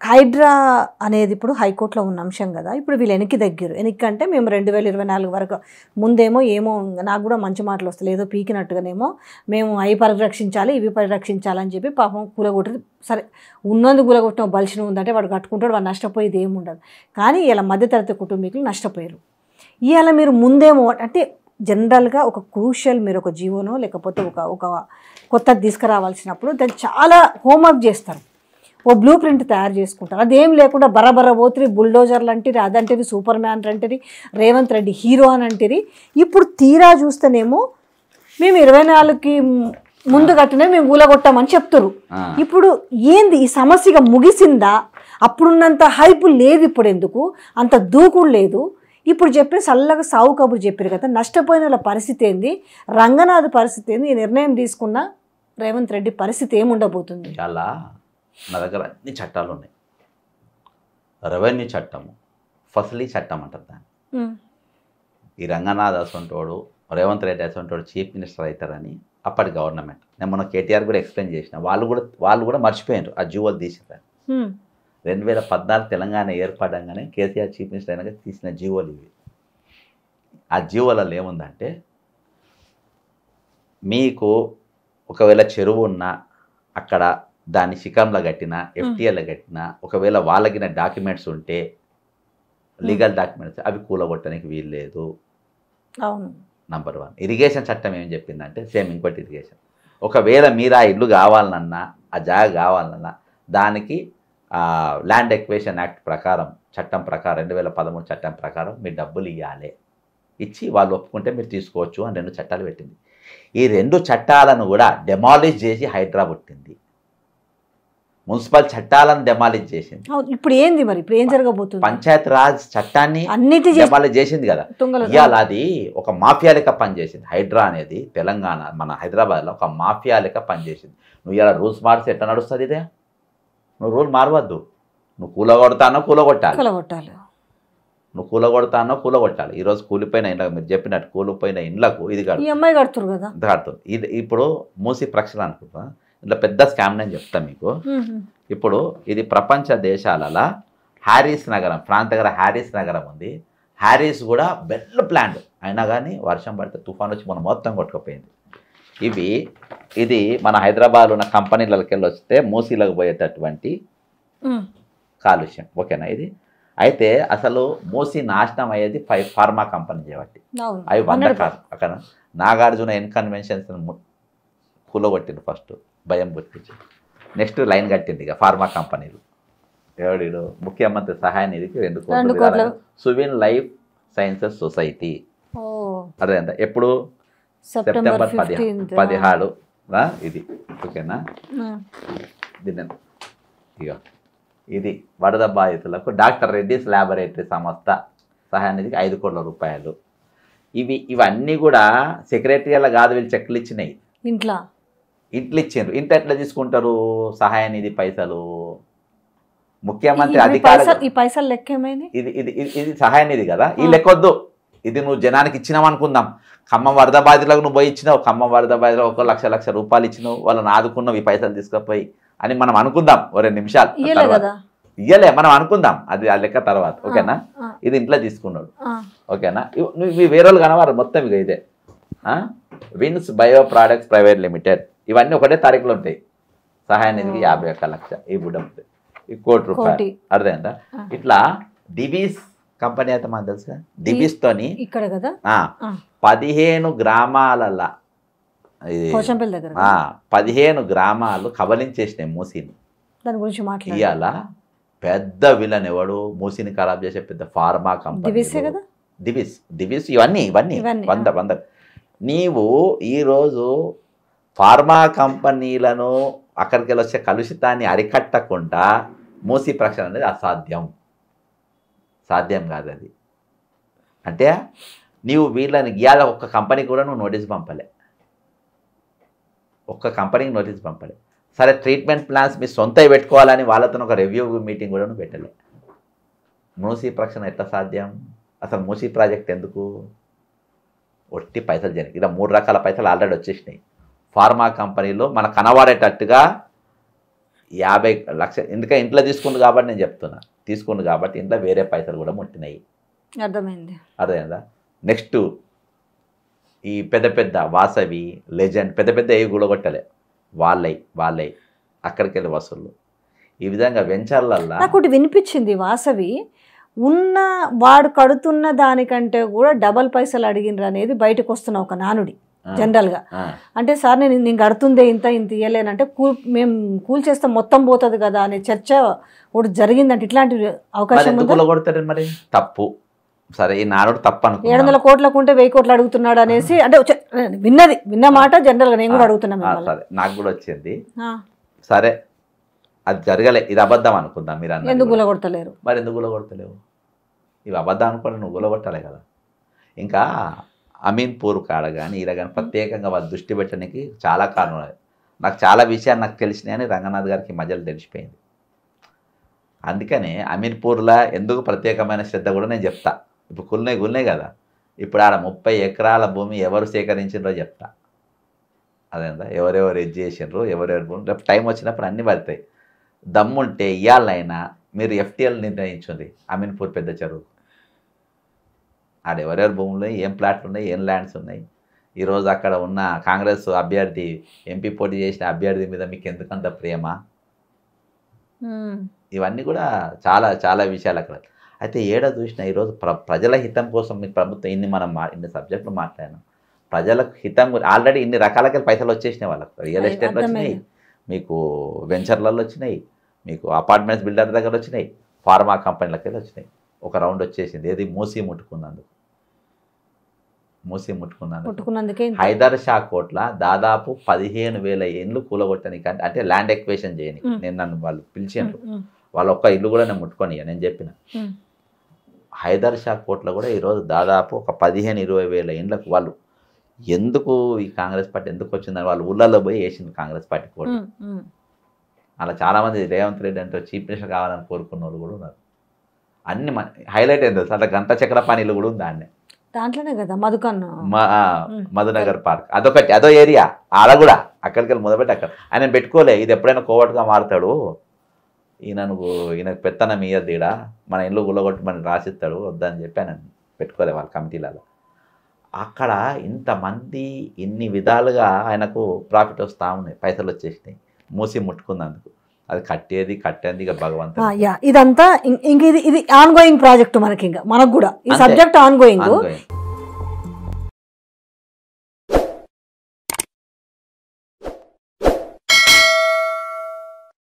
హైడ్రా అనేది ఇప్పుడు హైకోర్టులో ఉన్న అంశం కదా. ఇప్పుడు వీళ్ళు వెనక్కి అంటే మేము 2024 వరకు ముందేమో ఏమో నాకు కూడా మంచి మాటలు వస్తాయి, ఏదో పీకినట్టుగానేమో మేము అవి పరిరక్షించాలి ఇవి పరిరక్షించాలని చెప్పి పాపం కూలగొట్టి, సరే ఉన్నందుకు కూలగొట్టిన బలిసిన ఉందంటే వాడు కట్టుకుంటాడు, వాడు నష్టపోయేది ఏమి ఉండదు. కానీ ఇలా మధ్యతరగతి కుటుంబీకులు నష్టపోయారు. ఇవాళ మీరు ముందేమో అంటే జనరల్గా ఒక క్రూషియల్ మీరు ఒక జీవోనో లేకపోతే ఒక కొత్తది తీసుకురావాల్సినప్పుడు దాన్ని చాలా హోంవర్క్ చేస్తారు, ఓ బ్లూ ప్రింట్ తయారు చేసుకుంటారు. అదేం లేకుండా బరబర పోతురి బుల్డోజర్లు అంటారు, అదంటేది సూపర్ మ్యాన్ అంటారు, రేవంత్ రెడ్డి హీరో అని అంటారు. ఇప్పుడు తీరా చూస్తేనేమో మేము 24కి ముందు కట్టినే మేము కూలగొట్టామని చెప్తారు. ఇప్పుడు ఏంది ఈ సమస్యగా ముగిసిందా? అప్పుడున్నంత హైపు లేదు, ఇప్పుడు ఎందుకు అంత దూకుడు లేదు. ఇప్పుడు చెప్పిన చల్లగా సావు కబురు చెప్పారు కదా, నష్టపోయిన వాళ్ళ పరిస్థితి ఏంది, రంగనాథ్ పరిస్థితి ఏంది, ఈ నిర్ణయం తీసుకున్న రేవంత్ రెడ్డి పరిస్థితి ఏముండబోతుంది? చాలా నా దగ్గర అన్ని చట్టాలు ఉన్నాయి. రెవెన్యూ చట్టము, ఫసలీ చట్టం అంటారు దాన్ని. ఈ రంగనాథ్ అసంటోడు రేవంత్ రెడ్డి అసంటోడు చీఫ్ మినిస్టర్ అవుతారని అప్పటి గవర్నమెంట్, నేను మొన్న కేటీఆర్ కూడా ఎక్స్ప్లెయిన్ చేసిన, వాళ్ళు కూడా మర్చిపోయారు ఆ జీవోలు తీసేదాన్ని. 2014 తెలంగాణ ఏర్పడంగానే కేసీఆర్ చీఫ్ మినిస్టర్ అయినాక తీసిన జీవోలు ఇవి. ఆ జీవోలలో ఏముందంటే, మీకు ఒకవేళ చెరువు ఉన్నా అక్కడ దాన్ని శిఖంలో కట్టినా ఎఫ్టీఎల్లో కట్టినా ఒకవేళ వాళ్ళకిన డాక్యుమెంట్స్ ఉంటే లీగల్ డాక్యుమెంట్స్ అవి కూలగొట్టడానికి వీలు లేదు. నంబర్ 1. ఇరిగేషన్ చట్టం ఏం చెప్పిందంటే సేమ్ ఇంకోటి ఇరిగేషన్, ఒకవేళ మీరు ఆ ఇల్లు కావాలన్నా ఆ జాగా కావాలన్నా దానికి ల్యాండ్ ఎక్వేషన్ యాక్ట్ ప్రకారం చట్టం ప్రకారం 2013 చట్టం ప్రకారం మీరు డబ్బులు ఇవ్వాలి, ఇచ్చి వాళ్ళు ఒప్పుకుంటే మీరు తీసుకోవచ్చు అని 2 చట్టాలు పెట్టింది. ఈ 2 చట్టాలను కూడా డెమాలిష్ చేసి హైడ్రా పుట్టింది. మున్సిపల్ చట్టాలను డెమాలిష్ చేసింది. ఇప్పుడు ఏంది మరి, ఇప్పుడు ఏం జరగబోతుంది? పంచాయత్ రాజ్ చట్టాన్ని డెమాలిష్ చేసింది కదా. ఇవాళ అది ఒక మాఫియా లెక్క పనిచేసింది. హైడ్రా అనేది తెలంగాణ మన హైదరాబాద్లో ఒక మాఫియా లెక్క పనిచేసింది. నువ్వు ఇలా రూల్స్ మార్చి ఎట్లా నడుస్తుంది? ఇదే నువ్వు రూల్ మారవద్దు, నువ్వు కూలగొడతానో కూలగొట్టాలి, నువ్వు కూలగొట్టాలి. ఈరోజు కూలిపోయిన ఇండ్లకు మీరు చెప్పినట్టు కూలిపోయిన ఇండ్లకు ఇది కడుతున్నారు కదా, కడుతుంది. ఇది ఇప్పుడు మూసి ప్రక్షాళన అనుకుంటా, ఇట్లా పెద్ద స్కామ్ నేను చెప్తాను మీకు. ఇప్పుడు ఇది ప్రపంచ దేశాలలో హ్యారీస్ నగరం, ఫ్రాన్స్ దగ్గర హ్యారీస్ నగరం ఉంది. హ్యారీస్ కూడా వెల్ ప్లాన్డ్ అయినా కానీ వర్షం పడితే తుఫాన్ వచ్చి మనం మొత్తం కొట్టుకుపోయింది. ఇది మన హైదరాబాద్లో ఉన్న కంపెనీలకి వెళ్ళి వస్తే మూసీలకు పోయేటటువంటి కాలుష్యం. ఓకేనా? ఇది అయితే అసలు మూసీ నాశనం అయ్యేది ఫార్మా కంపెనీ చేయబట్టి. అవి 100 కాదు. అక్కడ నాగార్జున కన్వెన్షన్స్ కూలగొట్టింది, ఫస్ట్ భయం పుట్టించి, నెక్స్ట్ లైన్ కట్టింది ఇక ఫార్మా కంపెనీలు. ఎవడు ముఖ్యమంత్రి సహాయ నిధికి 2 కోట్లు. సువిన్ లైఫ్ సైన్సెస్ సొసైటీ అదేంట ఎప్పుడు సెప్టెంబర్ 17 ఇది. ఓకేనా? ఇక ఇది వరద బాధితులకు డాక్టర్ రెడ్డిస్ ల్యాబొరేటరీ సంస్థ సహాయ నిధికి 5 కోట్ల రూపాయలు. ఇవన్నీ కూడా సెక్రటరీలో కాదు, వీళ్ళు చెక్లు ఇచ్చినాయి, ఇంట్లో ఇచ్చిండ్రు. ఇంట్లో ఎట్లా తీసుకుంటారు సహాయ నిధి పైసలు? ముఖ్యమంత్రి అధికారులు ఈ పైసలు లెక్క ఏమైంది? ఇది సహాయ నిధి కదా, ఈ లెక్కొద్దు. ఇది నువ్వు జనానికి ఇచ్చినావు అనుకుందాం. ఖమ్మం వరద బాధితులకు నువ్వు పోయి ఇచ్చినావు, ఖమ్మం వరద బాధితులకు 1 లక్ష రూపాయలు ఇచ్చినావు, వాళ్ళని ఆదుకున్నావు, ఈ పైసలు తీసుకుపోయి అని మనం అనుకుందాం. 2 నిమిషాలు ఇయ్యలే మనం అనుకుందాం, అది ఆ లెక్క తర్వాత. ఓకేనా? ఇది ఇంట్లో తీసుకున్నాడు. ఓకేనా? నువ్వు వేరే వాళ్ళు కనవారు మొత్తం. ఇక ఇదే Vins bio products private limited, ఇవన్నీ ఒకటే తారీఖులో ఉంటాయి. సహాయ నిధికి 51 లక్ష, ఈ బుడ్డం ఈ 1 కోటి రూపాయలు. అర్థమైందా? ఇట్లా డివిస్ కంపెనీ అయితే మనకు తెలుసు, డివిస్ తోని ఇక్కడ కదా 15 గ్రామాలలో 15 గ్రామాలు కబలించేసినాయి మూసీని. దాని గురించి ఇవాళ పెద్ద విలన్ ఎవడు? మూసీని ఖరాబ్ చేసే పెద్ద ఫార్మా కంపెనీ డివిస్. ఇవన్నీ 100. నీవు ఈరోజు ఫార్మా కంపెనీలను అక్కడికి వెళ్ళి వచ్చే కలుషితాన్ని అరికట్టకుండా మూసీ ప్రక్షాళన అనేది సాధ్యం కాదు. అది అంటే నీవు వీళ్ళని గీయాల ఒక్క కంపెనీకి కూడా నువ్వు నోటీస్ పంపలే, ఒక్క కంపెనీకి నోటీస్ పంపలే. సరే ట్రీట్మెంట్ ప్లాన్స్ మీ సొంతవి పెట్టుకోవాలని వాళ్ళతో ఒక రివ్యూ మీటింగ్ కూడా నువ్వు పెట్టలే. మూసీ ప్రక్షాళన ఎట్లా సాధ్యం? అసలు మూసీ ప్రాజెక్ట్ ఎందుకు? ఒట్టి పైసలు జరిగి ఇలా 3 రకాల పైసలు ఆల్రెడీ వచ్చేసినాయి. ఫార్మా కంపెనీలో మనకు కనబడేటట్టుగా 50 లక్షలు ఎందుకంటే ఇంట్లో తీసుకుంది కాబట్టి నేను చెప్తున్నా, తీసుకుంది కాబట్టి ఇంట్లో వేరే పైసలు కూడా ముట్టినాయి. అర్థమైంది. అర్థమైందా? నెక్స్ట్ ఈ పెద్ద పెద్ద వాసవి లెజెండ్ పెద్ద పెద్ద ఏవి కూడగొట్టలే, వాళ్ళై అక్కడికి వెళ్ళి వసూళ్ళు. ఈ విధంగా వెంచర్లల్లా నాకు ఒకటి వినిపించింది, వాసవి ఉన్న వాడు కడుతున్న దానికంటే కూడా డబల్ పైసలు అడిగినరు అనేది బయటకు వస్తున్న ఒక నానుడి జనరల్గా. అంటే సార్ నేను కడుతుందే ఇంత ఇవ్వలేనంటే మేము కూల్ చేస్తే మొత్తం పోతుంది కదా అనే చర్చ ఒకటి జరిగిందంటే ఇట్లాంటి అవకాశం కొడతారు మరి తప్పు. సరే ఈ నానుడు తప్పు అనుకో, 700 కోట్లకు ఉంటే 1000 కోట్లు అడుగుతున్నాడు అనేసి అంటే విన్న మాట జనరల్గా నేను కూడా అడుగుతున్నా. సరే నాకు కూడా వచ్చింది, సరే అది జరగలే, ఇది అబద్ధం అనుకుందాం. మీరు ఎందుకు గులగొడతలేరు? మరి ఎందుకు గులగొడతలేవు? ఇవి అబద్ధం అనుకోని నువ్వు గులగొట్టాలి కదా. ఇంకా అమీన్పూర్ కాడ కానీ ఇలా కానీ ప్రత్యేకంగా వాళ్ళు దృష్టి పెట్టడానికి చాలా కారణాలు. నాకు చాలా విషయాలు నాకు తెలిసినాయని రంగనాథ్ గారికి మధ్యలో తెలిసిపోయింది. అందుకనే అమీన్పూర్లో ఎందుకు ప్రత్యేకమైన శ్రద్ధ కూడా నేను చెప్తా. ఇప్పుడు గుల్నే కదా, ఇప్పుడు ఆడ 30 ఎకరాల భూమి ఎవరు సేకరించిండ్రో చెప్తా. అదేందా ఎవరెవరు ఇది చేసిండ్రు, ఎవరెవరు భూమి రేపు టైం వచ్చినప్పుడు అన్నీ పడతాయి. దమ్ముంటే ఇవాళైనా మీరు FTL నిర్ణయించుంది అమీన్పూర్ పెద్ద చెరువు. ఆడ ఎవరెవరి భూములు, ఏం ప్లాట్లు ఉన్నాయి, ఏం ల్యాండ్స్ ఉన్నాయి. ఈరోజు అక్కడ ఉన్న కాంగ్రెస్ అభ్యర్థి ఎంపీ పోటీ చేసిన అభ్యర్థి మీద మీకు ఎందుకంత ప్రేమ, ఇవన్నీ కూడా చాలా చాలా విషయాలు అక్కడ. అయితే ఏడా చూసినా ఈరోజు ప్రజల హితం కోసం మీ ప్రభుత్వం ఇన్ని సబ్జెక్టులు మాట్లాడినాం. ప్రజలకు హితం ఆల్రెడీ ఇన్ని రకాలకి పైసలు వచ్చేసినాయి వాళ్ళకు. రియల్ ఎస్టేట్లు వచ్చినాయి, మీకు వెంచర్లలో వచ్చినాయి, మీకు అపార్ట్మెంట్స్ బిల్డర్ దగ్గర వచ్చినాయి, ఫార్మా కంపెనీలకి వెళ్ళి వచ్చినాయి. ఒక రౌండ్ వచ్చేసింది. ఏది మూసి ముట్టుకున్నందుకు. హైదర్ షా కోట్ల దాదాపు 15,000 ఇండ్లు కూలగొట్టడానికి, అంటే ల్యాండ్ ఎక్వేషన్ చేయని. నేను నన్ను వాళ్ళు పిలిచాను, వాళ్ళ ఒక్క ఇల్లు కూడా నేను ముట్టుకొని నేను చెప్పిన. హైదర్ షా కోట్ల కూడా ఈరోజు దాదాపు ఒక 15-20,000 ఇండ్లకు వాళ్ళు ఎందుకు ఈ కాంగ్రెస్ పార్టీ ఎందుకు వచ్చిందని వాళ్ళు ఊళ్ళల్లో పోయి వేసింది కాంగ్రెస్ పార్టీ కోటి. అలా చాలామంది రేవంత్ రెడ్డి అంటే చీఫ్ మినిస్టర్ కావాలని కోరుకున్న వాళ్ళు కూడా ఉన్నారు. అన్ని హైలైట్ అయింది తెలుసు. అట్లా గంట చక్ర పానీలు కూడా ఉంది దాన్నే, దాంట్లోనే కదా మధునగర్ పార్క్ అదొకటి, అదో ఏరియా. ఆడ కూడా అక్కడికి వెళ్ళి మొదలుపెట్టి అక్కడ ఆయన పెట్టుకోలే. ఇది ఎప్పుడైనా కోవట్గా మారుతాడు, ఈయనకు పెత్తనం ఇయ్యద్దీడా, మన ఇల్లు గుల్లగొట్టి మనం రాసిస్తాడు వద్దని చెప్పి ఆయన పెట్టుకోలే వాళ్ళ కమిటీలలో. అక్కడ ఇంతమంది ఇన్ని విధాలుగా ఆయనకు ప్రాఫిట్ వస్తూ ఉన్నాయి, పైసలు వచ్చేసినాయి మూసి ముట్టుకున్నందుకు. అది కట్టేది ఇక భగవంతుడు. ఇదంతా ఇంక ఇది ఆన్ గోయింగ్ ప్రాజెక్ట్ మనకి, ఇంకా మనకు కూడా ఈ సబ్జెక్ట్ ఆన్ గోయింగ్.